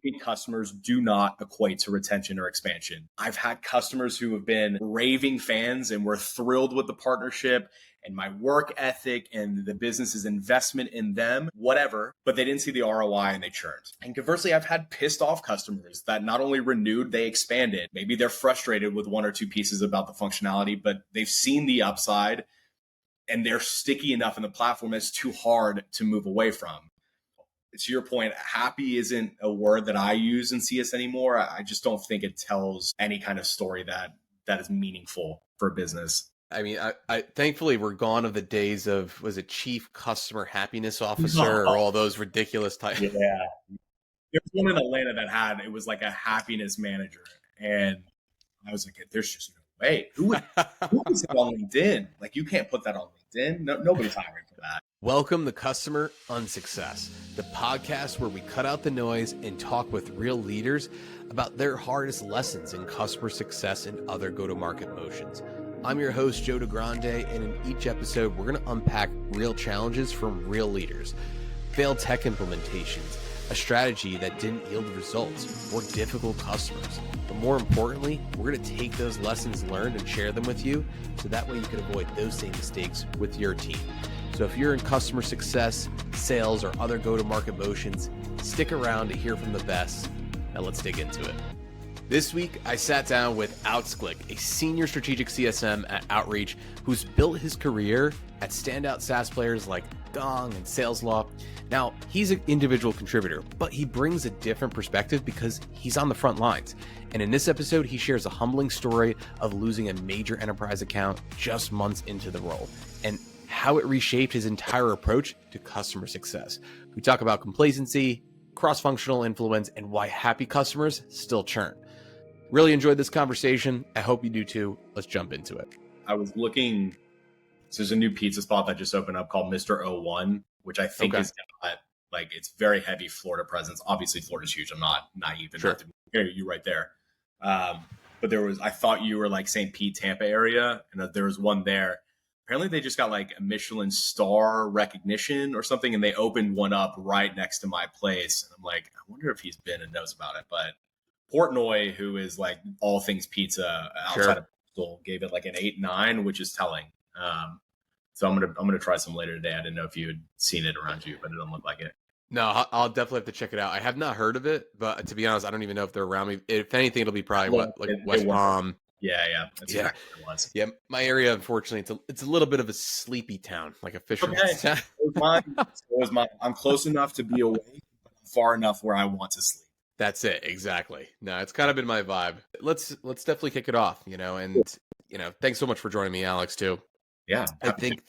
happy customers do not equate to retention or expansion. I've had customers who have been raving fans and were thrilled with the partnership and my work ethic and the business's investment in them, whatever, but they didn't see the ROI and they churned. And conversely, I've had pissed off customers that not only renewed, they expanded. Maybe they're frustrated with one or two pieces about the functionality, but they've seen the upside and they're sticky enough in the platform that's too hard to move away from. To your point, happy isn't a word that I use in CS anymore. I just don't think it tells any kind of story that is meaningful for business. I mean, I thankfully we're gone of the days of, was it chief customer happiness officer or all those ridiculous titles? Yeah. There's one in Atlanta that it was like a happiness manager. And I was like, there's just no way. Who is it on LinkedIn? Like, you can't put that on LinkedIn. Nobody's hiring for that. Welcome to Customer Unsuccess, the podcast where we cut out the noise and talk with real leaders about their hardest lessons in customer success and other go-to-market motions. I'm your host, Joe DeGrande, and in each episode, we're going to unpack real challenges from real leaders, failed tech implementations, a strategy that didn't yield results, or difficult customers. But more importantly, we're going to take those lessons learned and share them with you, so that way you can avoid those same mistakes with your team. So if you're in customer success, sales, or other go-to-market motions, stick around to hear from the best. Now let's dig into it. This week, I sat down with Glick, a senior strategic CSM at Outreach, who's built his career at standout SaaS players like Gong and SalesLoft. Now, he's an individual contributor, but he brings a different perspective because he's on the front lines. And in this episode, he shares a humbling story of losing a major enterprise account just months into the role and how it reshaped his entire approach to customer success. We talk about complacency, cross-functional influence, and why happy customers still churn. Really enjoyed this conversation. I hope you do too. Let's jump into it. I was looking, so there's a new pizza spot that just opened up called Mr. 01, which I think is got, like, it's very heavy Florida presence. Obviously, Florida's huge. I'm not naive enough to hear you right there. But I thought you were like St. Pete, Tampa area, and there was one there. Apparently, they just got like a Michelin star recognition or something, and they opened one up right next to my place. And I'm like, I wonder if he's been and knows about it. But Portnoy, who is like all things pizza outside of Bristol, gave it like an 8-9, which is telling. So I'm gonna try some later today. I didn't know if you had seen it around you, but it don't look like it. No, I'll definitely have to check it out. I have not heard of it, but to be honest, I don't even know if they're around me. If anything, it'll be probably West Palm. Yeah. That's exactly what it was. Yeah, my area, unfortunately, it's a little bit of a sleepy town, like a fisherman's town. I'm close enough to be awake, but I'm far enough where I want to sleep. That's it. Exactly. No, it's kind of been my vibe. Let's definitely kick it off, and thanks so much for joining me, Alex, too. Yeah. I think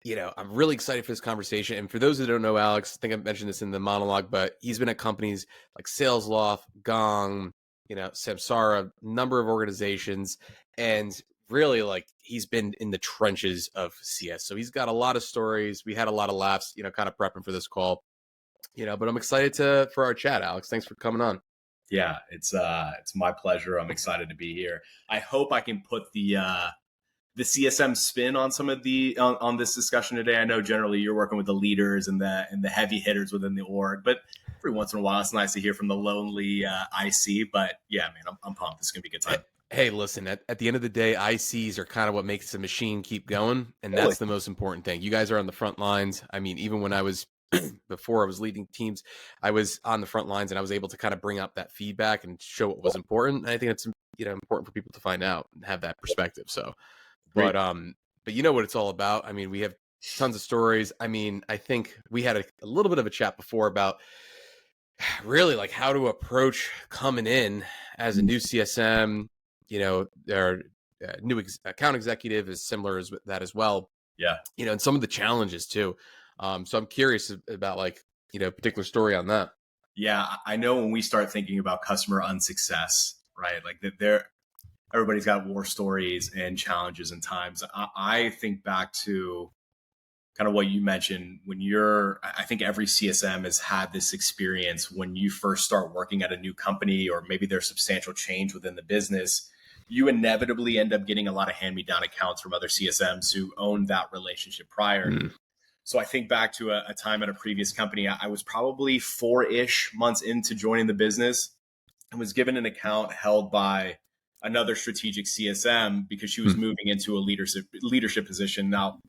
I'm really excited for this conversation. And for those that don't know Alex, I think I mentioned this in the monologue, but he's been at companies like SalesLoft, Gong, Samsara, number of organizations, and really he's been in the trenches of CS. So he's got a lot of stories. We had a lot of laughs, kind of prepping for this call. But I'm excited for our chat, Alex. Thanks for coming on. Yeah, it's my pleasure. I'm excited to be here. I hope I can put the CSM spin on some of on this discussion today. I know generally you're working with the leaders and the heavy hitters within the org, but every once in a while it's nice to hear from the lonely IC. But yeah, man, I'm pumped. This is gonna be a good time. Hey, listen, at the end of the day, ICs are kind of what makes the machine keep going, and that's the most important thing. You guys are on the front lines. I mean, even when I was before I was leading teams, I was on the front lines and I was able to kind of bring up that feedback and show what was important. And I think it's important for people to find out and have that perspective. So, but you know what it's all about. I mean, we have tons of stories. I mean, I think we had a little bit of a chat before about really like how to approach coming in as a new CSM. Their new account executive is similar as that as well. Yeah. And some of the challenges too. So I'm curious about particular story on that. Yeah, I know when we start thinking about customer unsuccess, right? Like everybody's got war stories and challenges and times. I think back to kind of what you mentioned I think every CSM has had this experience when you first start working at a new company, or maybe there's substantial change within the business. You inevitably end up getting a lot of hand-me-down accounts from other CSMs who owned that relationship prior. So I think back to a time at a previous company. I was probably 4-ish months into joining the business and was given an account held by another strategic CSM because she was moving into a leadership position. Now,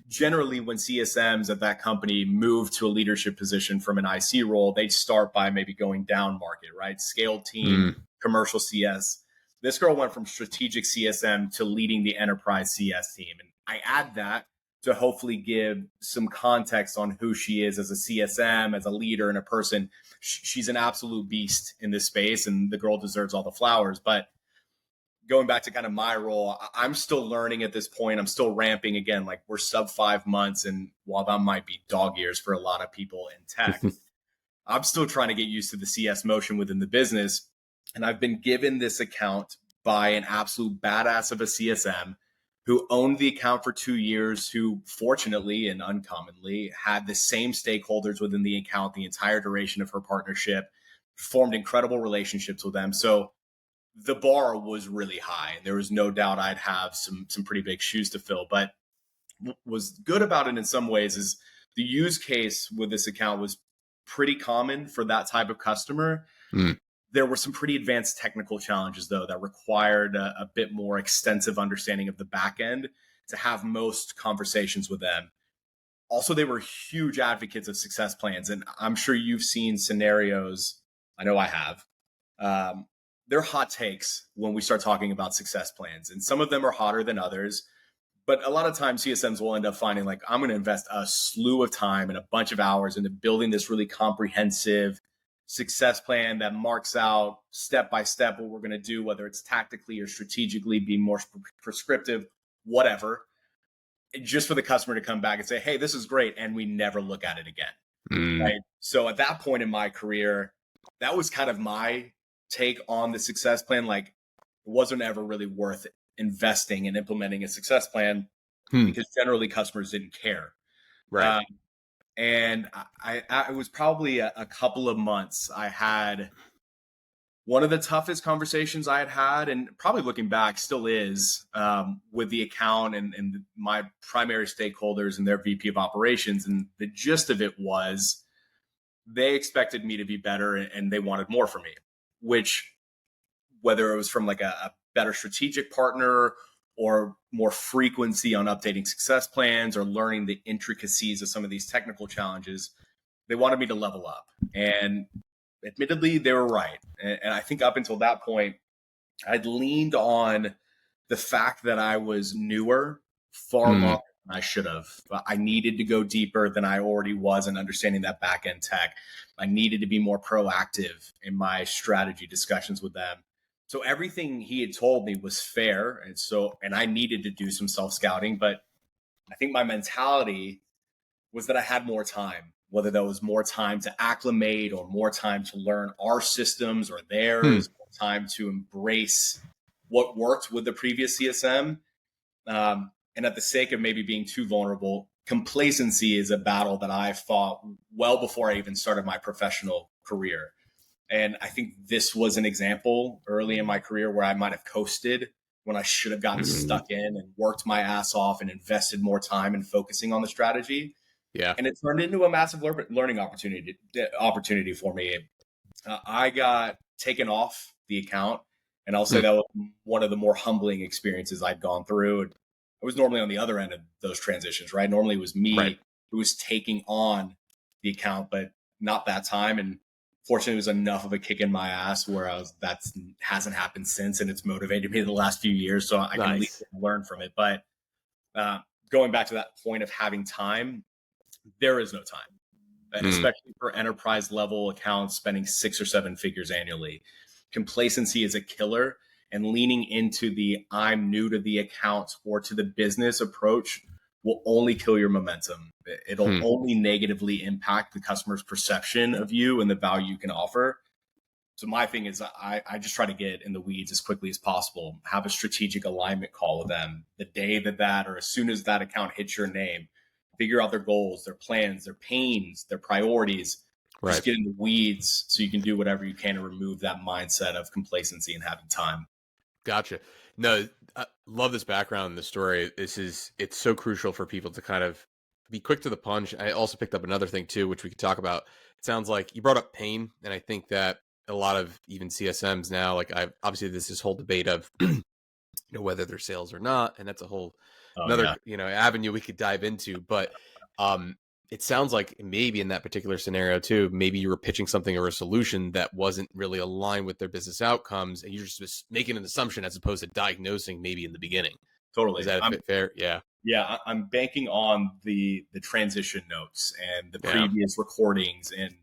generally, when CSMs at that company move to a leadership position from an IC role, they start by maybe going down market, right? Scaled team, commercial CS. This girl went from strategic CSM to leading the enterprise CS team. And I add that to hopefully give some context on who she is as a CSM, as a leader and a person. She's an absolute beast in this space, and the girl deserves all the flowers. But going back to kind of my role, I'm still learning at this point. I'm still ramping again. Like, we're sub 5 months. And while that might be dog years for a lot of people in tech, I'm still trying to get used to the CS motion within the business. And I've been given this account by an absolute badass of a CSM who owned the account for 2 years, who fortunately and uncommonly had the same stakeholders within the account the entire duration of her partnership, formed incredible relationships with them. So the bar was really high. There was no doubt I'd have some pretty big shoes to fill. But what was good about it in some ways is the use case with this account was pretty common for that type of customer. There were some pretty advanced technical challenges, though, that required a bit more extensive understanding of the back end to have most conversations with them. Also, they were huge advocates of success plans. And I'm sure you've seen scenarios, I know I have, they're hot takes when we start talking about success plans. And some of them are hotter than others. But a lot of times CSMs will end up finding, like, I'm going to invest a slew of time and a bunch of hours into building this really comprehensive success plan that marks out step by step what we're going to do, whether it's tactically or strategically, be more prescriptive, whatever, just for the customer to come back and say, hey, this is great. And we never look at it again. Right. So at that point in my career, that was kind of my take on the success plan. Like, it wasn't ever really worth investing and implementing a success plan because generally customers didn't care. Right. And I was probably a couple of months. I had one of the toughest conversations I had, and probably looking back still is, with the account and my primary stakeholders and their VP of operations. And the gist of it was they expected me to be better and they wanted more from me, which, whether it was from like a better strategic partner or more frequency on updating success plans or learning the intricacies of some of these technical challenges, they wanted me to level up. And admittedly, they were right. And I think up until that point, I'd leaned on the fact that I was newer far longer than I should have. I needed to go deeper than I already was in understanding that back end tech. I needed to be more proactive in my strategy discussions with them. So everything he had told me was fair. And I needed to do some self-scouting, but I think my mentality was that I had more time, whether that was more time to acclimate or more time to learn our systems or theirs, more time to embrace what worked with the previous CSM. And at the sake of maybe being too vulnerable, complacency is a battle that I fought well before I even started my professional career. And I think this was an example early in my career where I might have coasted when I should have gotten stuck in and worked my ass off and invested more time in focusing on the strategy. Yeah. And it turned into a massive learning opportunity for me. I got taken off the account, and I'll say that was one of the more humbling experiences I'd gone through. I was normally on the other end of those transitions, right? Normally it was me who was taking on the account, but not that time. And fortunately, it was enough of a kick in my ass where that hasn't happened since, and it's motivated me the last few years, so I can at least learn from it. But going back to that point of having time, there is no time, especially for enterprise level accounts spending 6 or 7 figures annually. Complacency is a killer, and leaning into the I'm new to the account or to the business approach will only kill your momentum. It'll only negatively impact the customer's perception of you and the value you can offer. So my thing is I just try to get in the weeds as quickly as possible, have a strategic alignment call with them the day that or as soon as that account hits your name, figure out their goals, their plans, their pains, their priorities, just get in the weeds so you can do whatever you can to remove that mindset of complacency and having time. Gotcha. No, I love this background in the story. It's so crucial for people to kind of be quick to the punch. I also picked up another thing too, which we could talk about. It sounds like you brought up pain, and I think that a lot of even CSMs now, like obviously this whole debate of whether they're sales or not, and that's a whole Oh another yeah, avenue we could dive into. But it sounds like maybe in that particular scenario too, maybe you were pitching something or a solution that wasn't really aligned with their business outcomes, and you're just making an assumption as opposed to diagnosing maybe in the beginning. totally. Is that fair? Yeah. Yeah, I'm banking on the transition notes and the Yeah. previous recordings and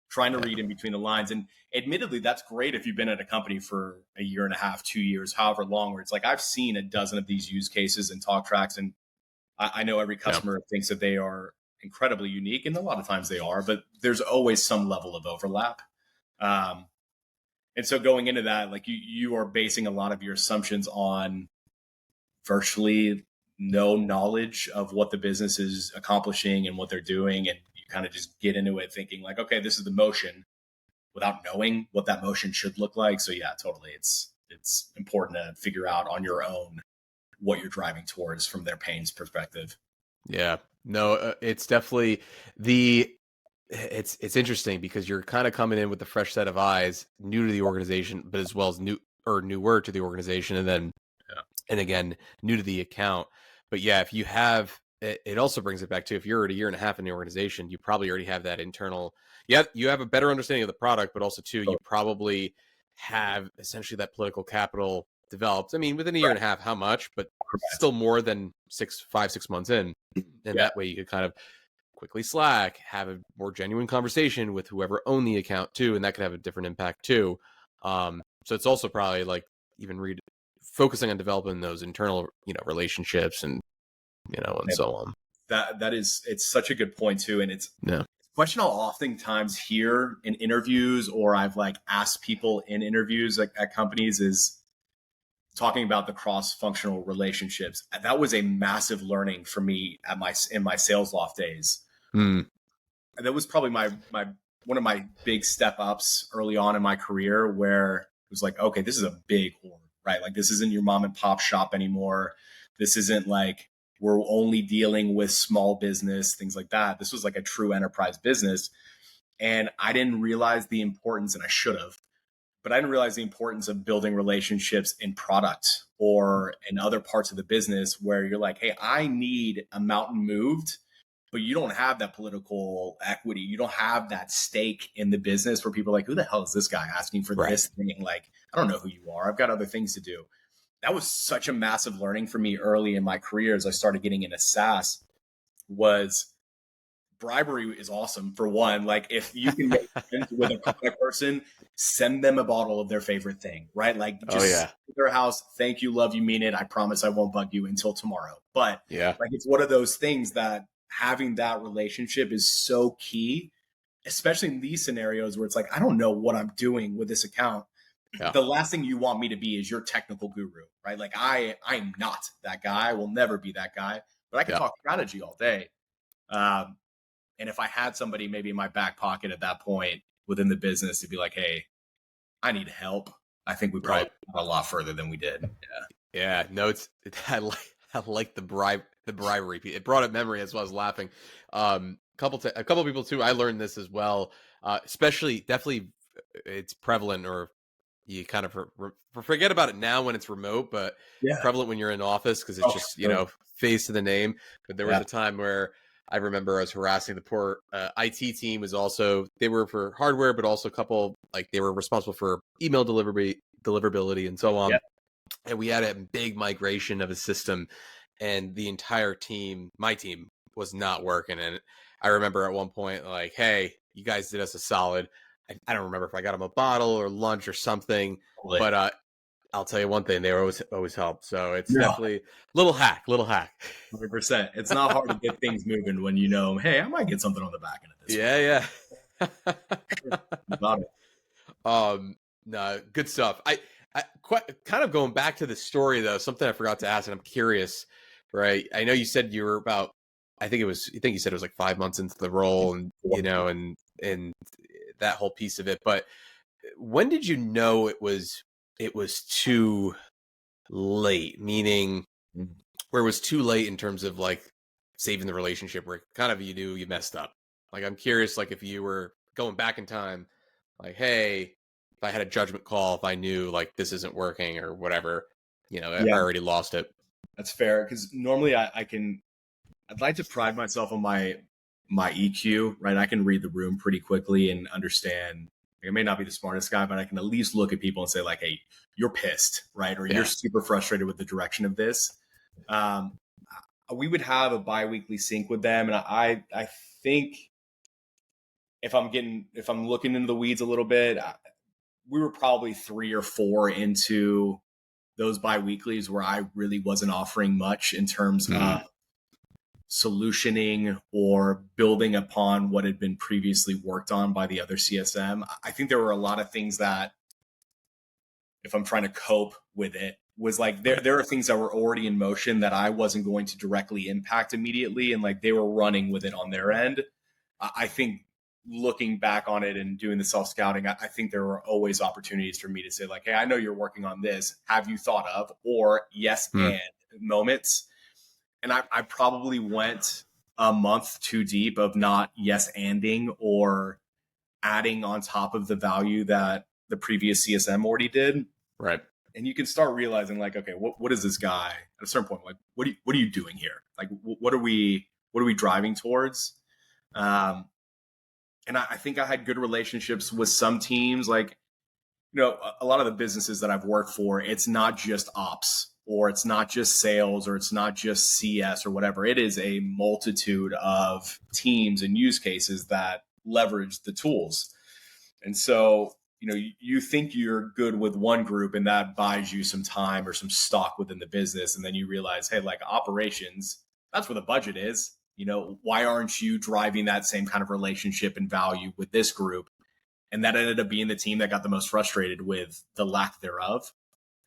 trying to read in between the lines. And admittedly, that's great if you've been at a company for a year and a half, 2 years, however long, where it's like I've seen a dozen of these use cases and talk tracks. And I know every customer thinks that they are incredibly unique, and a lot of times they are, but there's always some level of overlap. And so going into that, like you are basing a lot of your assumptions on virtually no knowledge of what the business is accomplishing and what they're doing. And you kind of just get into it thinking like, okay, this is the motion without knowing what that motion should look like. So yeah, totally. It's important to figure out on your own what you're driving towards from their pains perspective. Yeah, no, it's definitely it's interesting because you're kind of coming in with a fresh set of eyes, new to the organization, but as well as newer to the organization. And then, and again, new to the account. But yeah, if you have, it also brings it back to, if you're at a year and a half in the organization, you probably already have that internal, you have a better understanding of the product, but also too, you probably have essentially that political capital developed. I mean, within a year and a half, how much, but still more than 5-6 months in. And that way you could kind of quickly Slack, have a more genuine conversation with whoever owned the account too. And that could have a different impact too. So it's also probably like even focusing on developing those internal, relationships and, and so on. It's such a good point too. And it's a question I'll oftentimes hear in interviews, or I've like asked people in interviews at companies, is talking about the cross-functional relationships. That was a massive learning for me in my sales loft days. That was probably my one of my big step ups early on in my career, where it was like, okay, this is a big org, right? Like this isn't your mom and pop shop anymore. This isn't like we're only dealing with small business, things like that. This was like a true enterprise business. And I didn't realize the importance, and I should have, but I didn't realize the importance of building relationships in product or in other parts of the business where you're like, hey, I need a mountain moved, but you don't have that political equity. You don't have that stake in the business where people are like, who the hell is this guy asking for this thing? Like, I don't know who you are. I've got other things to do. That was such a massive learning for me early in my career as I started getting into SaaS. Was bribery is awesome for one. Like if you can make friends with a product person, send them a bottle of their favorite thing, right? Like just to their house, thank you, love you, mean it. I promise I won't bug you until tomorrow. But like it's one of those things that having that relationship is so key, especially in these scenarios where it's like, I don't know what I'm doing with this account. The last thing you want me to be is your technical guru, right? Like I'm not that guy. I will never be that guy, but I can talk strategy all day. And if I had somebody maybe in my back pocket at that point within the business to be like, hey, I need help, I think we probably got a lot further than we did. Yeah. No, I like the bribery. It brought up memory as well as laughing. A couple of people too. I learned this as well. Definitely it's prevalent, or you kind of forget about it now when it's remote, but prevalent when you're in office because it's just, face to the name. But there was a time where I remember I was harassing the poor IT team. They were for hardware, but also a couple, like they were responsible for email deliverability and so on. And we had a big migration of a system, and the entire team, my team, was not working. And I remember at one point, like, hey, you guys did us a solid. I don't remember if I got them a bottle or lunch or something, but I'll tell you one thing, they always help. So it's definitely little hack. 100%. It's not hard to get things moving when you know, hey, I might get something on the back end of this. No, good stuff. I kind of going back to the story though, something I forgot to ask, and I'm curious, right? I know you said you were about, I think you said it was like 5 months into the role, and and that whole piece of it. But when did you know it was too late? Meaning, where it was too late in terms of like saving the relationship where kind of you knew you messed up? Like, I'm curious, like, if you were going back in time, like, hey, if I had a judgment call, if I knew like this isn't working or whatever, I Yeah, already lost it. that's fair. Because normally I'd like to pride myself on my EQ, right? I can read the room pretty quickly and understand. Like, I may not be the smartest guy, but I can at least look at people and say like, "Hey, you're pissed, right?" Or "You're Yeah. super frustrated with the direction of this." Um, we would have a biweekly sync with them, and I think if I'm looking into the weeds a little bit, we were probably 3 or 4 into those biweeklies where I really wasn't offering much in terms of solutioning or building upon what had been previously worked on by the other CSM. I think there were a lot of things that, if I'm trying to cope with it, was like there are things that were already in motion that I wasn't going to directly impact immediately, and like they were running with it on their end. I think looking back on it and doing the self scouting, I think there were always opportunities for me to say like, "Hey, I know you're working on this. Have you thought of?" Or "Yes, and" moments. And I probably went a month too deep of not yes anding or adding on top of the value that the previous CSM already did. Right. And you can start realizing like, okay, what is this guy at a certain point? Like, what are you doing here? Like, what are we driving towards? And I think I had good relationships with some teams. Like, a lot of the businesses that I've worked for, it's not just ops or it's not just sales or it's not just CS or whatever. It is a multitude of teams and use cases that leverage the tools. And so, you think you're good with one group and that buys you some time or some stock within the business. And then you realize, hey, like operations, that's where the budget is. Why aren't you driving that same kind of relationship and value with this group? And that ended up being the team that got the most frustrated with the lack thereof.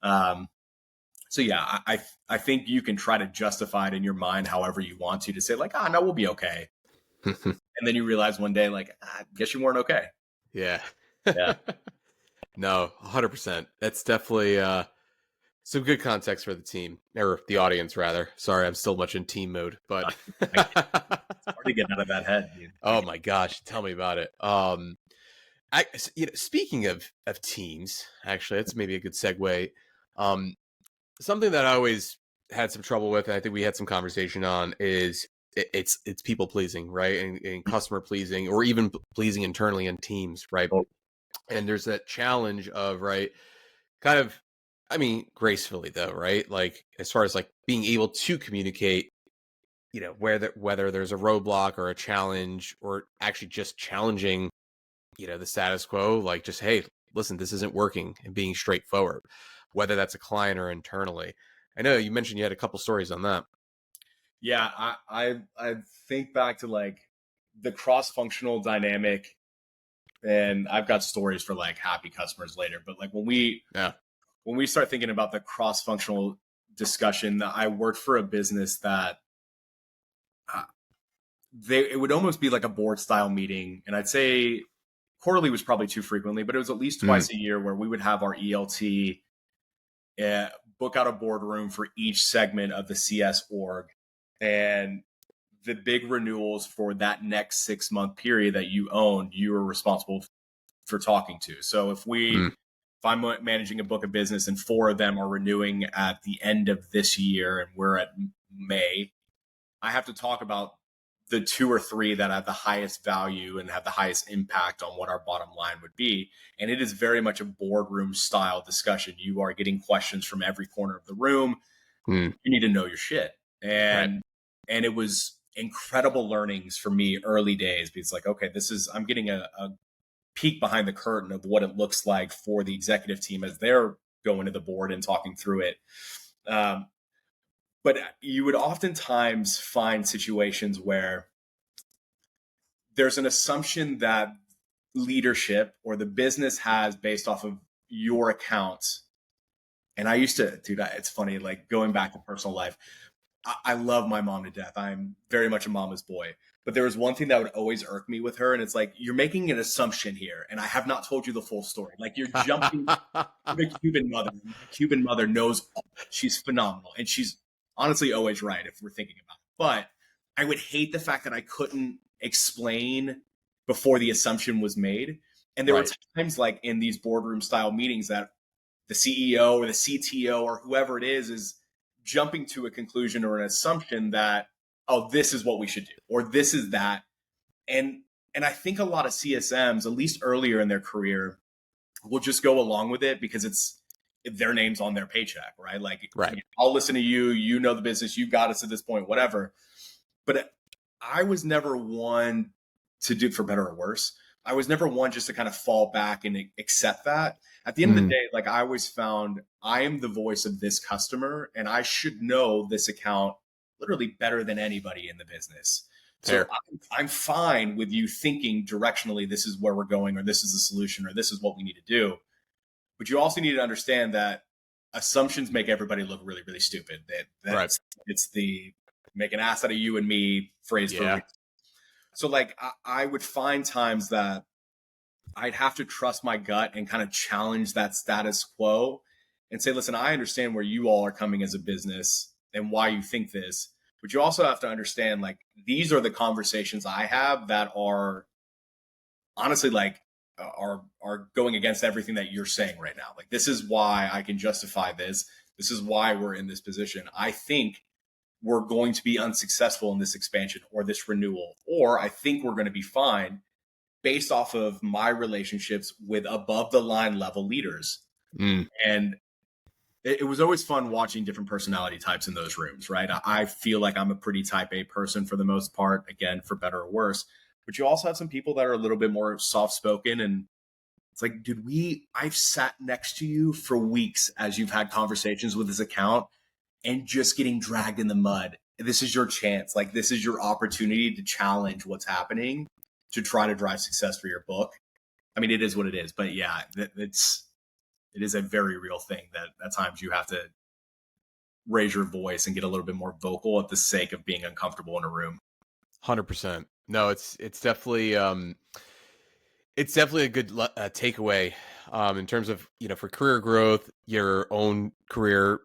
So yeah, I think you can try to justify it in your mind however you want to say like, no, we'll be okay. And then you realize one day, like, I guess you weren't okay. Yeah. Yeah. No, 100%. That's definitely some good context for the team, or the audience rather. Sorry, I'm still much in team mode, but It's hard to get out of that head, dude. Oh my gosh, tell me about it. Speaking of teams, actually, that's maybe a good segue. Something that I always had some trouble with, and I think we had some conversation on, is it's people pleasing, right, and customer pleasing, or even pleasing internally in teams, right? And there's that challenge of, right, kind of, I mean, gracefully though, right? Like as far as like being able to communicate, whether there's a roadblock or a challenge, or actually just challenging, the status quo, like just, hey, listen, this isn't working, and being straightforward, whether that's a client or internally. I know you mentioned you had a couple stories on that. Yeah, I think back to like the cross-functional dynamic, and I've got stories for like happy customers later, but like when we start thinking about the cross-functional discussion, I worked for a business that it would almost be like a board style meeting, and I'd say quarterly was probably too frequently, but it was at least twice a year where we would have our ELT book out a boardroom for each segment of the CS org, and the big renewals for that next 6-month period that you own, you are responsible for talking to. So if I'm managing a book of business and 4 of them are renewing at the end of this year and we're at May, I have to talk about the 2 or 3 that have the highest value and have the highest impact on what our bottom line would be. And it is very much a boardroom style discussion. You are getting questions from every corner of the room. You need to know your shit. And it was incredible learnings for me early days, because like, okay, I'm getting a peek behind the curtain of what it looks like for the executive team as they're going to the board and talking through it. But you would oftentimes find situations where there's an assumption that leadership or the business has based off of your accounts. And I used to, dude, it's funny, like going back to personal life, I love my mom to death. I'm very much a mama's boy. But there was one thing that would always irk me with her, and it's like, you're making an assumption here, and I have not told you the full story. Like, you're jumping the Cuban mother. The Cuban mother knows all. She's phenomenal, and she's honestly always right if we're thinking about it. But I would hate the fact that I couldn't explain before the assumption was made. And there were times like in these boardroom style meetings that the CEO or the CTO or whoever it is jumping to a conclusion or an assumption that, oh, this is what we should do, or this is that. And I think a lot of CSMs, at least earlier in their career, will just go along with it because it's their name's on their paycheck, right? Like, I'll listen to you, you know the business, you got us at this point, whatever. But I was never one to do, for better or worse, I was never one just to kind of fall back and accept that. At the end of the day, like I always found I am the voice of this customer and I should know this account literally better than anybody in the business. So I'm fine with you thinking directionally, this is where we're going, or this is the solution, or this is what we need to do. But you also need to understand that assumptions make everybody look really, really stupid. It's the make an ass out of you and me phrase for reason. So like I would find times that I'd have to trust my gut and kind of challenge that status quo and say, listen, I understand where you all are coming as a business and why you think this. But you also have to understand, like, these are the conversations I have that are honestly like are going against everything that you're saying right now. Like, this is why I can justify this. This is why we're in this position. I think we're going to be unsuccessful in this expansion or this renewal, or I think we're going to be fine based off of my relationships with above the line level leaders. And it was always fun watching different personality types in those rooms, right? I feel like I'm a pretty type A person for the most part, again, for better or worse. But you also have some people that are a little bit more soft-spoken. And it's like, I've sat next to you for weeks as you've had conversations with this account and just getting dragged in the mud. This is your chance. Like, this is your opportunity to challenge what's happening, to try to drive success for your book. I mean, it is what it is. But yeah, it is a very real thing that at times you have to raise your voice and get a little bit more vocal at the sake of being uncomfortable in a room. 100%. No, it's definitely a good takeaway in terms of, for career growth, your own career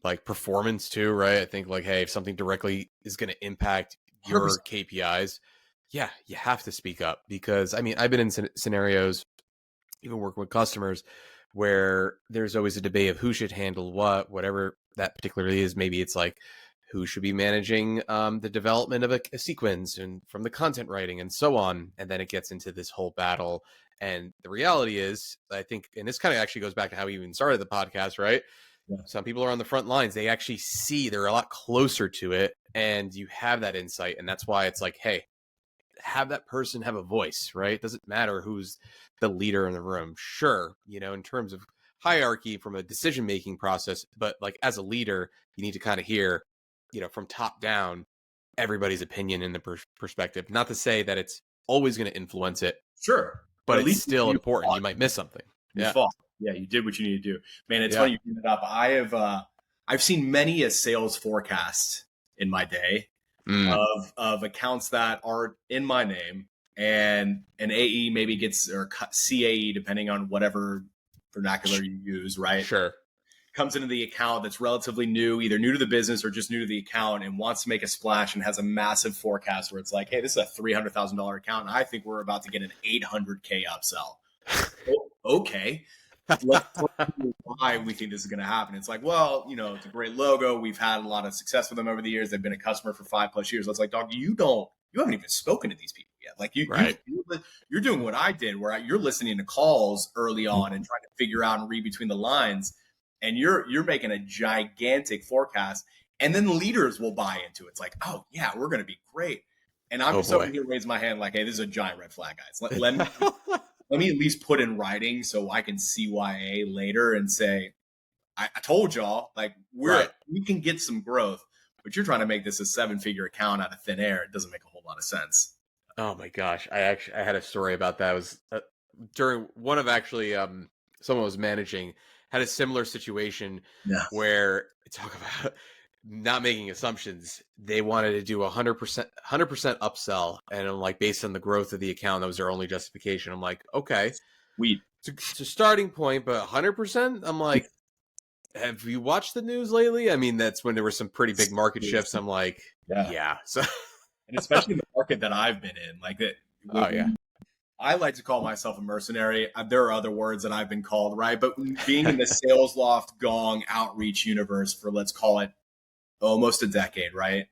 like performance too, right? I think like, hey, if something directly is going to impact your 100%. KPIs, yeah, you have to speak up, because I mean, I've been in scenarios, even working with customers, where there's always a debate of who should handle whatever that particularly is. Maybe it's like who should be managing the development of a sequence and from the content writing and so on. And then it gets into this whole battle. And the reality is, I think, and this kind of actually goes back to how we even started the podcast, right? Yeah. Some people are on the front lines. They actually see, they're a lot closer to it, and you have that insight. And that's why it's like, hey, have that person have a voice, right? It doesn't matter who's the leader in the room. Sure, in terms of hierarchy from a decision-making process, but like as a leader, you need to kind of hear, from top down, everybody's opinion in the perspective. Not to say that it's always going to influence it. Sure. But at least still important. You might miss something. Yeah, you did what you need to do. Man, it's funny you bring it up. I've seen many a sales forecast in my day of accounts that are in my name, and an AE maybe gets, or CAE, depending on whatever vernacular you use, right? Sure. Comes into the account that's relatively new, either new to the business or just new to the account, and wants to make a splash and has a massive forecast where it's like, hey, this is a $300,000 account, and I think we're about to get an $800K upsell. Okay. Let's talk why we think this is going to happen. It's like, well, it's a great logo. We've had a lot of success with them over the years. They've been a customer for 5+ years. It's like, dog, you haven't even spoken to these people yet. Like you're doing what I did, where you're listening to calls early on and trying to figure out and read between the lines. And you're making a gigantic forecast, and then leaders will buy into it. It's like, oh yeah, we're going to be great. And I'm just over here raising my hand like, hey, this is a giant red flag, guys. Let me at least put in writing so I can CYA later and say, I told y'all, like we can get some growth, but you're trying to make this a 7-figure account out of thin air. It doesn't make a whole lot of sense. Oh my gosh, I had a story about that. It was during one of someone was managing. Had a similar situation where, talk about not making assumptions. They wanted to do 100% upsell, and I'm like, based on the growth of the account, that was their only justification. I'm like, okay, it's a starting point, but 100%. I'm like, have you watched the news lately? I mean, that's when there were some pretty big market shifts. I'm like, Yeah. yeah. So, And especially in the market that I've been in, like that. oh yeah. I like to call myself a mercenary. There are other words that I've been called, right? But being in the sales loft, gong, outreach universe for, let's call it, almost a decade, right?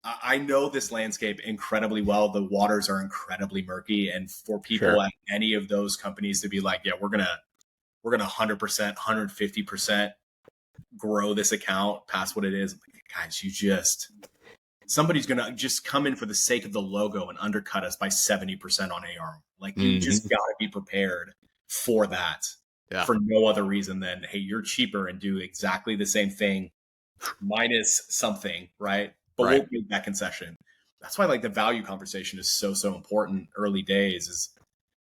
I know this landscape incredibly well. The waters are incredibly murky. And for people at any of those companies to be like, yeah, we're gonna 100%, 150% grow this account past what it is. I'm like, guys, somebody's going to just come in for the sake of the logo and undercut us by 70% on AR. Like, you just got to be prepared for that for no other reason than, hey, you're cheaper and do exactly the same thing minus something, right? But we'll make that concession. That's why, like, the value conversation is so important early days. Is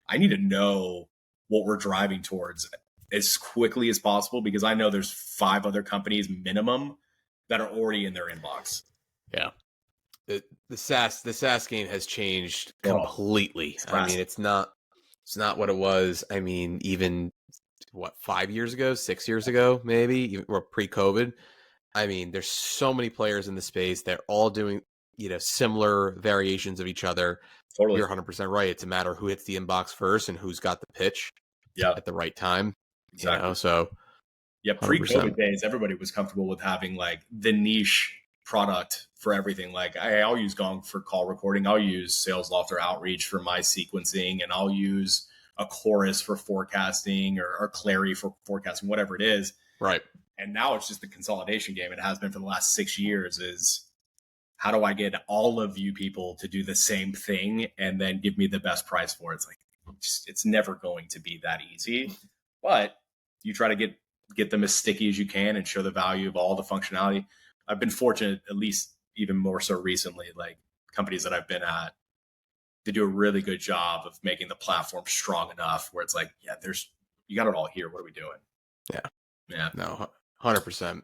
I need to know what we're driving towards as quickly as possible, because I know there's 5 other companies minimum that are already in their inbox. Yeah. The SaaS game has changed completely. I mean, it's not what it was. I mean, even 5 years ago, 6 years ago, maybe, or pre-COVID. I mean, there's so many players in the space. They're all doing, similar variations of each other. Totally. You're 100% right. It's a matter of who hits the inbox first and who's got the pitch at the right time. Exactly. So yeah, pre-COVID days, everybody was comfortable with having like the niche product for everything. Like, I'll use Gong for call recording. I'll use SalesLoft or Outreach for my sequencing, and I'll use a Chorus for forecasting or Clary for forecasting, whatever it is. Right. And now it's just the consolidation game. It has been for the last 6 years. Is how do I get all of you people to do the same thing and then give me the best price for it? It's like, it's never going to be that easy, but you try to get them as sticky as you can and show the value of all the functionality. I've been fortunate, at least even more so recently, like companies that I've been at, they do a really good job of making the platform strong enough where it's like, yeah, you got it all here. What are we doing? Yeah. No, 100%.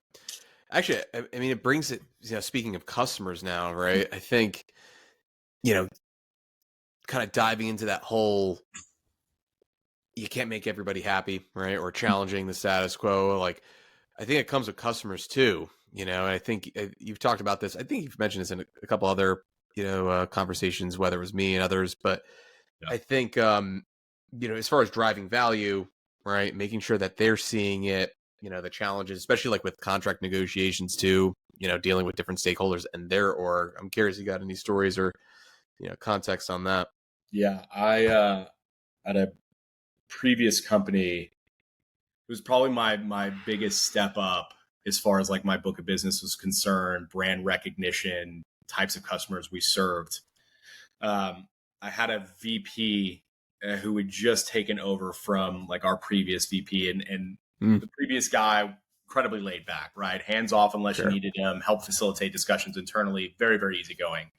Actually, I mean, it brings it, speaking of customers now, right? I think, kind of diving into that whole, you can't make everybody happy, right? Or challenging the status quo. Like, I think it comes with customers too, and I think you've talked about this. I think you've mentioned this in a couple other, conversations, whether it was me and others, but I think, as far as driving value, right, making sure that they're seeing it, the challenges, especially like with contract negotiations too, dealing with different stakeholders and their org. I'm curious if you got any stories or, context on that. Yeah. I, at a previous company, it was probably my biggest step up as far as like my book of business was concerned, brand recognition, types of customers we served. I had a VP who had just taken over from like our previous VP, and the previous guy, incredibly laid back, right? Hands off unless you needed him, help facilitate discussions internally, very, very easygoing.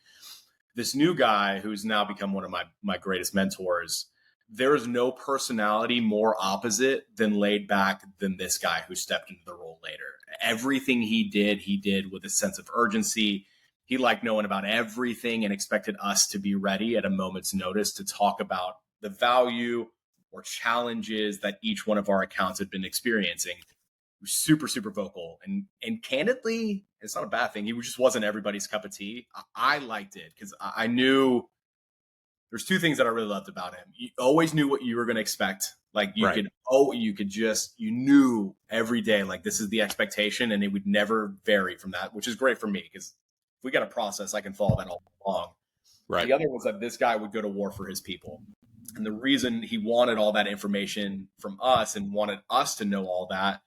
This new guy, who's now become one of my greatest mentors, there is no personality more opposite than laid back than this guy who stepped into the role later. Everything he did with a sense of urgency. He liked knowing about everything and expected us to be ready at a moment's notice to talk about the value or challenges that each one of our accounts had been experiencing. He was super, super vocal. And candidly, it's not a bad thing. He just wasn't everybody's cup of tea. I liked it because I knew there's 2 things that I really loved about him. You always knew what you were going to expect. Like you knew every day, like this is the expectation, and it would never vary from that, which is great for me because if we got a process, I can follow that all along. Right. The other was that this guy would go to war for his people. And the reason he wanted all that information from us and wanted us to know all that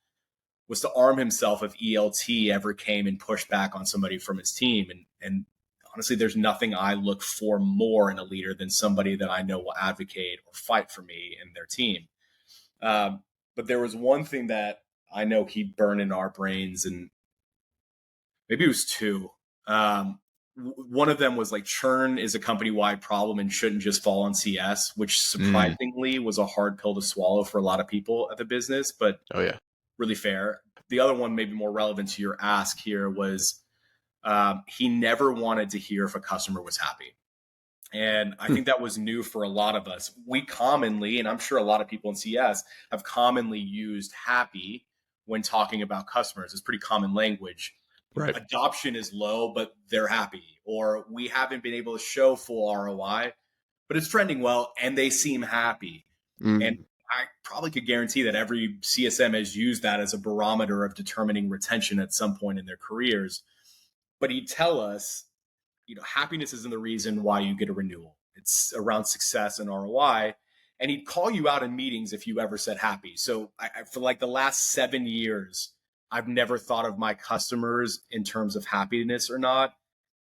was to arm himself if ELT ever came and pushed back on somebody from his team. And honestly, there's nothing I look for more in a leader than somebody that I know will advocate or fight for me and their team. But there was one thing that I know he burned in our brains, and maybe it was 2. One of them was like churn is a company-wide problem and shouldn't just fall on CS, which surprisingly was a hard pill to swallow for a lot of people at the business, but really fair. The other one, maybe more relevant to your ask here, was he never wanted to hear if a customer was happy. And I think that was new for a lot of us. We commonly, and I'm sure a lot of people in CS have commonly used happy when talking about customers. It's pretty common language. Right. Adoption is low, but they're happy, or we haven't been able to show full ROI, but it's trending well and they seem happy. And I probably could guarantee that every CSM has used that as a barometer of determining retention at some point in their careers. But he'd tell us, happiness isn't the reason why you get a renewal. It's around success and ROI. And he'd call you out in meetings if you ever said happy. So for like the last 7 years, I've never thought of my customers in terms of happiness or not.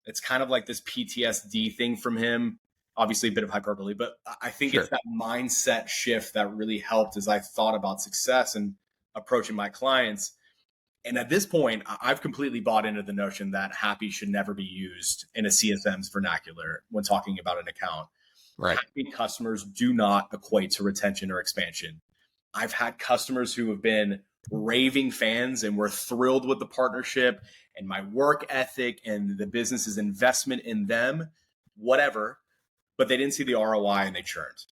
It's kind of like this PTSD thing from him. Obviously a bit of hyperbole, but I think It's that mindset shift that really helped as I thought about success and approaching my clients. And at this point, I've completely bought into the notion that happy should never be used in a CSM's vernacular when talking about an account. Right. Happy customers do not equate to retention or expansion. I've had customers who have been raving fans and were thrilled with the partnership and my work ethic and the business's investment in them, whatever, but they didn't see the ROI and they churned.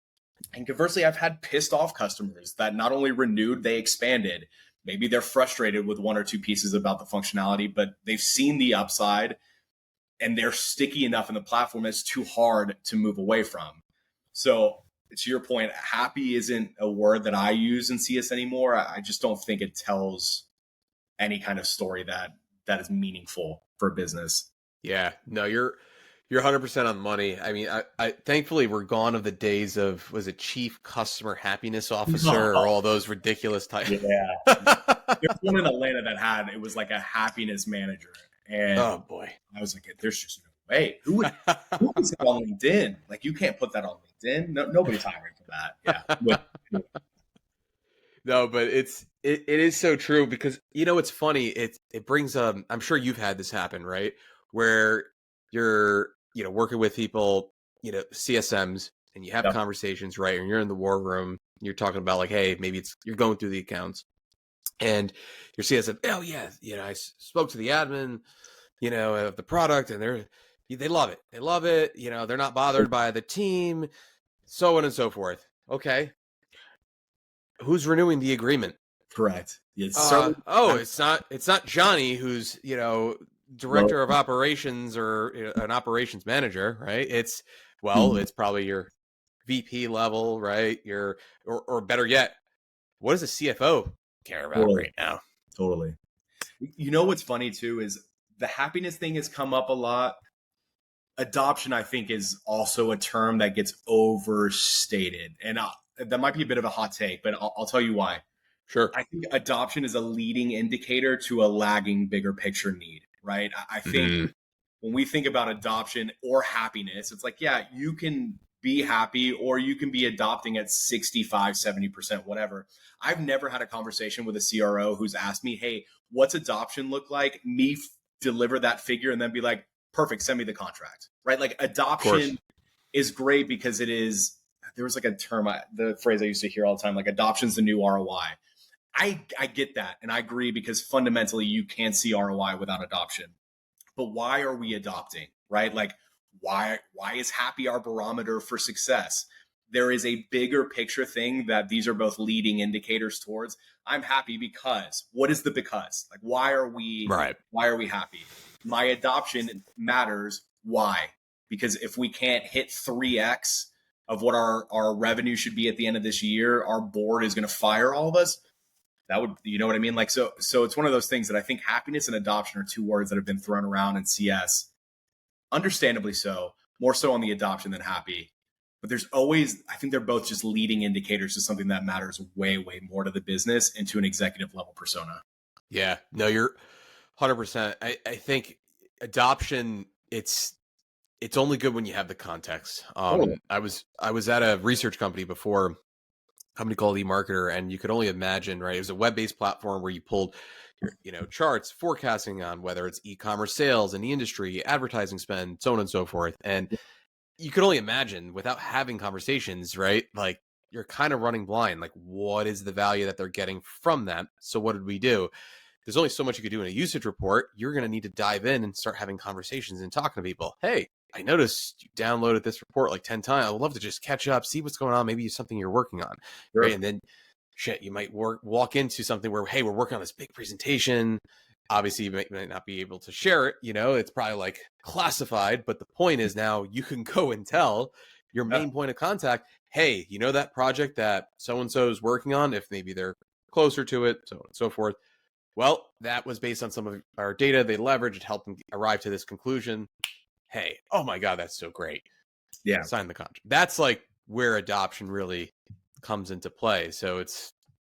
And conversely, I've had pissed off customers that not only renewed, they expanded. Maybe they're frustrated with one or two pieces about the functionality, but they've seen the upside and they're sticky enough in the platform it's too hard to move away from. So to your point, happy isn't a word that I use in CS anymore. I just don't think it tells any kind of story that is meaningful for a business. Yeah, no, you're 100% on the money. I mean, I thankfully we're gone of the days of, was it chief customer happiness officer or all those ridiculous titles? Yeah. There's one in Atlanta that it was like a happiness manager. And oh boy, I was like, there's just no way. Who would put it on LinkedIn? Like, you can't put that on LinkedIn. No, nobody's hiring for that. Yeah. No, but it is so true because, it's funny. It brings I'm sure you've had this happen, right? Where you're, working with people, CSMs, and you have conversations, right? And you're in the war room, you're talking about like, hey, maybe you're going through the accounts and your CSM, oh yeah, I spoke to the admin, of the product and they love it. They love it. They're not bothered by the team, so on and so forth. Okay. Who's renewing the agreement? Correct. It's not Johnny, who's, director of operations or an operations manager, right? It's probably your VP level, right? Or better yet, what does a CFO care about right now? Totally. What's funny too is the happiness thing has come up a lot. Adoption, I think, is also a term that gets overstated. And that might be a bit of a hot take, but I'll tell you why. Sure. I think adoption is a leading indicator to a lagging bigger picture need, right? I think when we think about adoption or happiness, it's like, yeah, you can be happy or you can be adopting at 65, 70%, whatever. I've never had a conversation with a CRO who's asked me, hey, what's adoption look like? Me deliver that figure and then be like, perfect, send me the contract, right? Like adoption is great because it is, there was like a term, the phrase I used to hear all the time, like adoption's the new ROI. I get that. And I agree because fundamentally you can't see ROI without adoption. But why are we adopting, right? Like why is happy our barometer for success? There is a bigger picture thing that these are both leading indicators towards. I'm happy because, what is the because? Like, why are we happy? My adoption matters. Why? Because if we can't hit 3x of what our revenue should be at the end of this year, our board is going to fire all of us. That would, you know what I mean? Like, so it's one of those things that I think happiness and adoption are two words that have been thrown around in CS. Understandably so, more so on the adoption than happy. But there's always, I think they're both just leading indicators to something that matters way, way more to the business and to an executive level persona. Yeah, no, you're 100%. I think adoption, it's only good when you have the context. I was at a research company before, a company called eMarketer, and you could only imagine, right? It was a web-based platform where you pulled your, charts, forecasting on whether it's e-commerce sales in the industry, advertising spend, so on and so forth. And you could only imagine without having conversations, right? Like you're kind of running blind. Like what is the value that they're getting from that? So what did we do? There's only so much you could do in a usage report. You're going to need to dive in and start having conversations and talking to people. Hey, I noticed you downloaded this report like 10 times. I would love to just catch up, see what's going on. Maybe it's something you're working on. Sure. Right? And then shit, you might walk into something where, hey, we're working on this big presentation. Obviously, you might not be able to share it. It's probably like classified. But the point is now you can go and tell your main point of contact, hey, that project that so-and-so is working on, if maybe they're closer to it, so on and so forth. Well, that was based on some of our data they leveraged to help them arrive to this conclusion. Hey, oh my God, that's so great. Yeah. Sign the contract. That's like where adoption really comes into play. So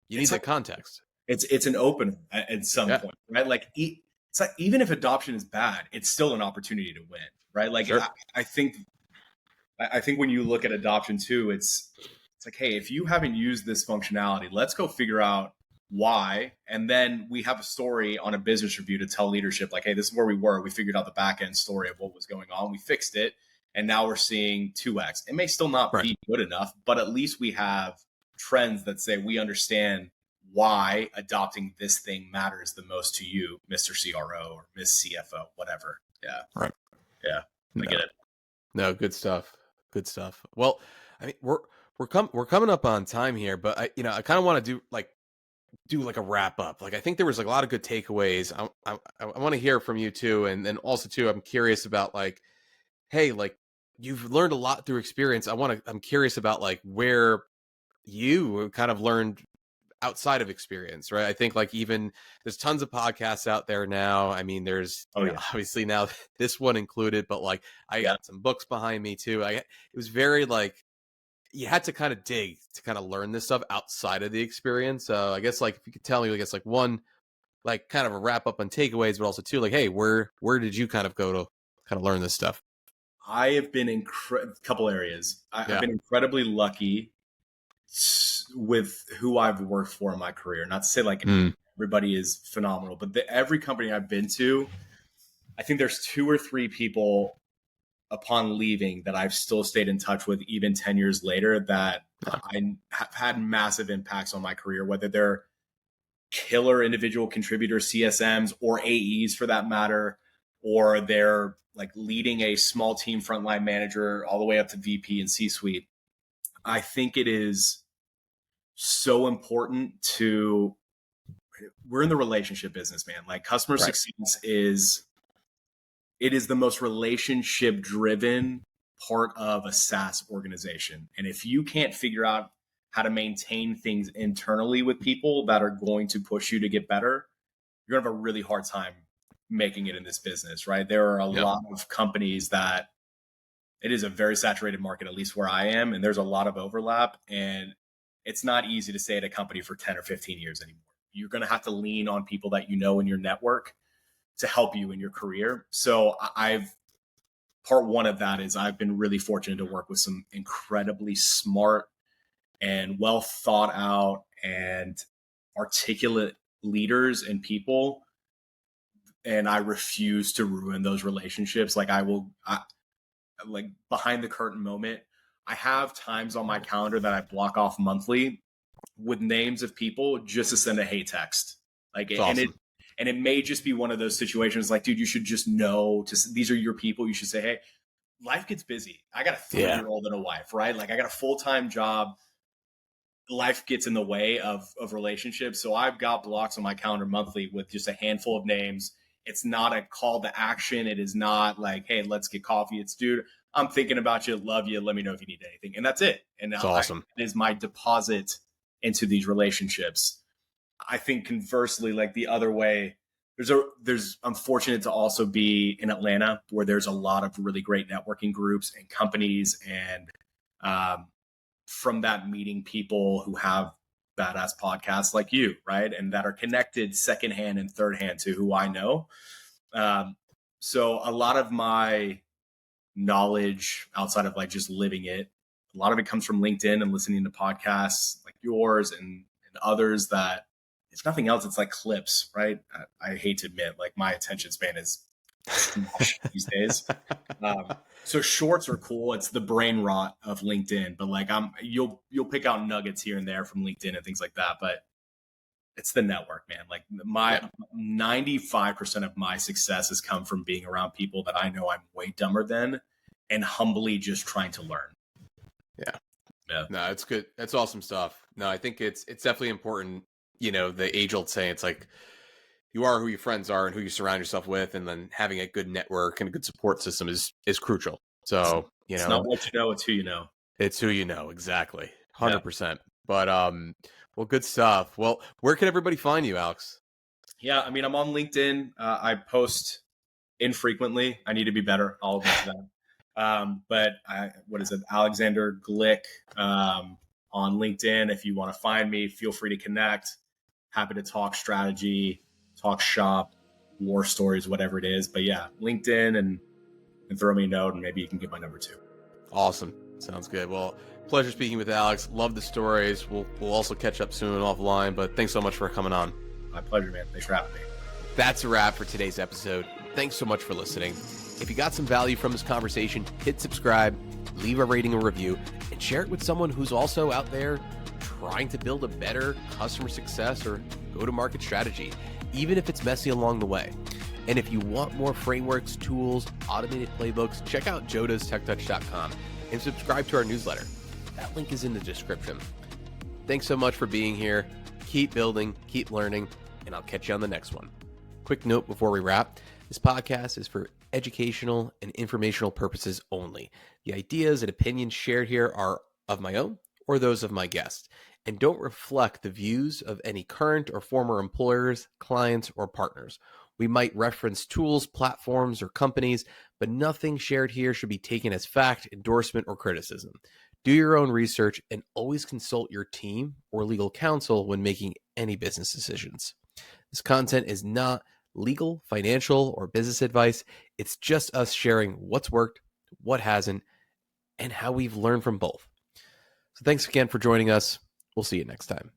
you need the context. It's an opener at some point, right? Like it's like, even if adoption is bad, it's still an opportunity to win, right? Like sure. I think when you look at adoption too, it's like, hey, if you haven't used this functionality, let's go figure out why. And then we have a story on a business review to tell leadership, like, hey, this is where we were. We figured out the back end story of what was going on. We fixed it. And now we're seeing 2x. It may still not be good enough, but at least we have trends that say we understand why adopting this thing matters the most to you, Mr. CRO or Ms. CFO, whatever. Yeah. Right. Yeah. I get it. No, good stuff. Good stuff. Well, I mean, we're coming up on time here, but I kind of want to do like a wrap up. Like, I think there was like a lot of good takeaways. I want to hear from you too. And then also too, I'm curious about like, hey, like you've learned a lot through experience. I'm curious about like where you kind of learned outside of experience, right? I think like even there's tons of podcasts out there now. I mean, there's obviously now this one included, but like I got some books behind me too. It was very like, you had to kind of dig to kind of learn this stuff outside of the experience. So I guess like if you could tell me, I guess like one, like kind of a wrap up on takeaways, but also too, like, hey, where did you kind of go to kind of learn this stuff? I have been in a couple areas. I've been incredibly lucky with who I've worked for in my career. Not to say like everybody is phenomenal, but every company I've been to, I think there's 2 or 3 people upon leaving that I've still stayed in touch with even 10 years later that I have had massive impacts on my career, whether they're killer individual contributors, CSMs, or AEs for that matter, or they're like leading a small team frontline manager all the way up to VP and C-suite. I think it is so important we're in the relationship business, man. Like customer success is the most relationship driven part of a SaaS organization. And if you can't figure out how to maintain things internally with people that are going to push you to get better, you're gonna have a really hard time making it in this business, right? There are a lot of companies that it is a very saturated market, at least where I am. And there's a lot of overlap, and it's not easy to stay at a company for 10 or 15 years anymore. You're going to have to lean on people that you know in your network to help you in your career. So part one of that is I've been really fortunate to work with some incredibly smart and well thought out and articulate leaders and people. And I refuse to ruin those relationships. Like like behind the curtain moment, I have times on my calendar that I block off monthly with names of people just to send a hate text. Like, awesome. And it may just be one of those situations like, dude, you should just know these are your people. You should say, hey, life gets busy. I got a 3-year-old and a wife, right? Like I got a full-time job. Life gets in the way of relationships. So I've got blocks on my calendar monthly with just a handful of names. It's not a call to action. It is not like, hey, let's get coffee. It's, dude, I'm thinking about you. Love you. Let me know if you need anything. And that's it. And that's awesome. It is my deposit into these relationships. I think conversely, like the other way, I'm fortunate to also be in Atlanta where there's a lot of really great networking groups and companies. And from that, meeting people who have badass podcasts like you, right? And that are connected secondhand and third hand to who I know. So a lot of my knowledge outside of like just living it, a lot of it comes from LinkedIn and listening to podcasts like yours and others that, if nothing else, it's like clips, right? I hate to admit, like my attention span is smashed these days. So shorts are cool. It's the brain rot of LinkedIn, but like you'll pick out nuggets here and there from LinkedIn and things like that. But it's the network, man. Like 95% of my success has come from being around people that I know I'm way dumber than and humbly just trying to learn. Yeah. Yeah. No, it's good. That's awesome stuff. No, I think it's definitely important. The age old saying, it's like, you are who your friends are and who you surround yourself with, and then having a good network and a good support system is crucial. So, It's not what you know, it's who you know. it's who you know. Exactly. Yeah. 100%. But, well, good stuff. Well, where can everybody find you, Alex? Yeah. I mean, I'm on LinkedIn. I post infrequently. I need to be better. I'll admit to that. But what is it? Alexander Glick on LinkedIn. If you want to find me, feel free to connect. Happy to talk strategy, talk shop, war stories, whatever it is. But yeah, LinkedIn and throw me a note, and maybe you can get my number too. Awesome. Sounds good. Well, pleasure speaking with Alex. Love the stories. We'll also catch up soon offline, but thanks so much for coming on. My pleasure, man. Thanks for having me. That's a wrap for today's episode. Thanks so much for listening. If you got some value from this conversation, hit subscribe, leave a rating and review, and share it with someone who's also out there trying to build a better customer success or go-to-market strategy, even if it's messy along the way. And if you want more frameworks, tools, automated playbooks, check out jodastechtouch.com and subscribe to our newsletter. That link is in the description. Thanks so much for being here. Keep building, keep learning, and I'll catch you on the next one. Quick note before we wrap, this podcast is for educational and informational purposes only. The ideas and opinions shared here are of my own or those of my guests, and don't reflect the views of any current or former employers, clients, or partners. We might reference tools, platforms, or companies, but nothing shared here should be taken as fact, endorsement, or criticism. Do your own research and always consult your team or legal counsel when making any business decisions. This content is not legal, financial, or business advice. It's just us sharing what's worked, what hasn't, and how we've learned from both. So thanks again for joining us. We'll see you next time.